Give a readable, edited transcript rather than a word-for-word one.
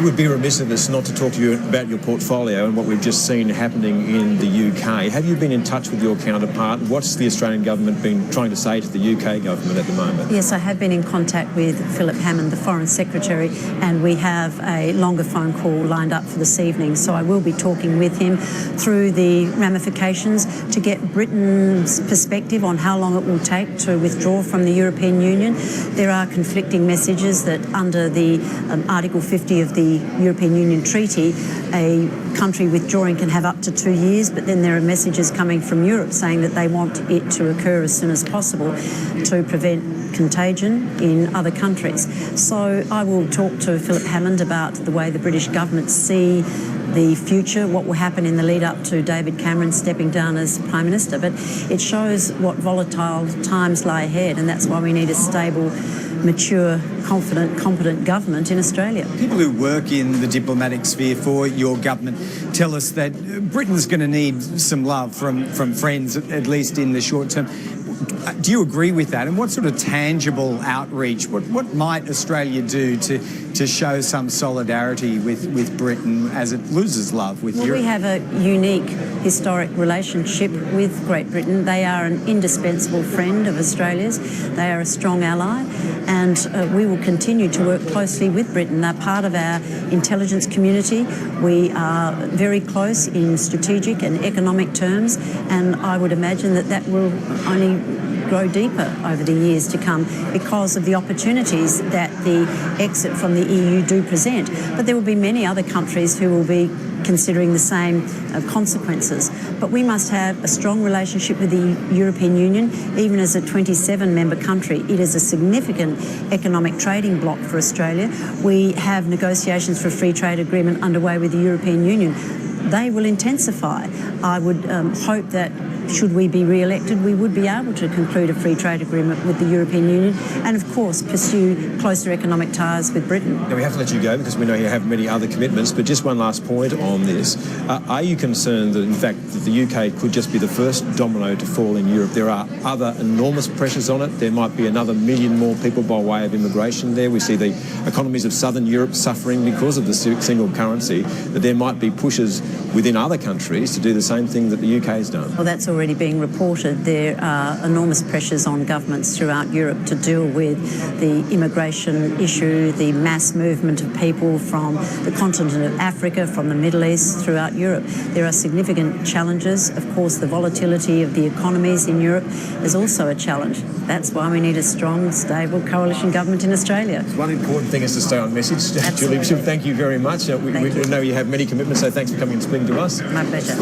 It would be remiss of us not to talk to you about your portfolio and what we've just seen happening in the UK. Have you been in touch with your counterpart? What's the Australian government been trying to say to the UK government at the moment? Yes, I have been in contact with Philip Hammond, the Foreign Secretary, and we have a longer phone call lined up for this evening. So I will be talking with him through the ramifications to get Britain's perspective on how long it will take to withdraw from the European Union. There are conflicting messages that under the Article 50 of the European Union Treaty, a country withdrawing can have up to 2 years, but then there are messages coming from Europe saying that they want it to occur as soon as possible to prevent contagion in other countries. So I will talk to Philip Hammond about the way the British government see the future, what will happen in the lead up to David Cameron stepping down as Prime Minister. But it shows what volatile times lie ahead, and that's why we need a stable, mature, confident, competent government in Australia. People who work in the diplomatic sphere for your government tell us that Britain's going to need some love from friends, at least in the short term. Do you agree with that? And what sort of tangible outreach, what might Australia do to show some solidarity with Britain as it loses love with Europe? We have a unique historic relationship with Great Britain. They are an indispensable friend of Australia's. They are a strong ally, and we will continue to work closely with Britain. They're part of our intelligence community. We are very close in strategic and economic terms, and I would imagine that will only grow deeper over the years to come because of the opportunities that the exit from the EU do present. But there will be many other countries who will be considering the same consequences. But we must have a strong relationship with the European Union. Even as a 27-member country, it is a significant economic trading bloc for Australia. We have negotiations for a free trade agreement underway with the European Union. They will intensify. I would hope that should we be re-elected, we would be able to conclude a free trade agreement with the European Union and, of course, pursue closer economic ties with Britain. Now, we have to let you go because we know you have many other commitments, but just one last point on this. Are you concerned that, in fact, that the UK could just be the first domino to fall in Europe? There are other enormous pressures on it. There might be another million more people by way of immigration there. We see the economies of southern Europe suffering because of the single currency, that there might be pushes within other countries to do the same thing that the UK has done. Well, that's already being reported. There are enormous pressures on governments throughout Europe to deal with the immigration issue, the mass movement of people from the continent of Africa, from the Middle East, throughout Europe. There are significant challenges. Of course, the volatility of the economies in Europe is also a challenge. That's why we need a strong, stable coalition government in Australia. One important thing is to stay on message. Julie Bishop, thank you very much. We know you have many commitments, so thanks for coming and speaking to us. My pleasure.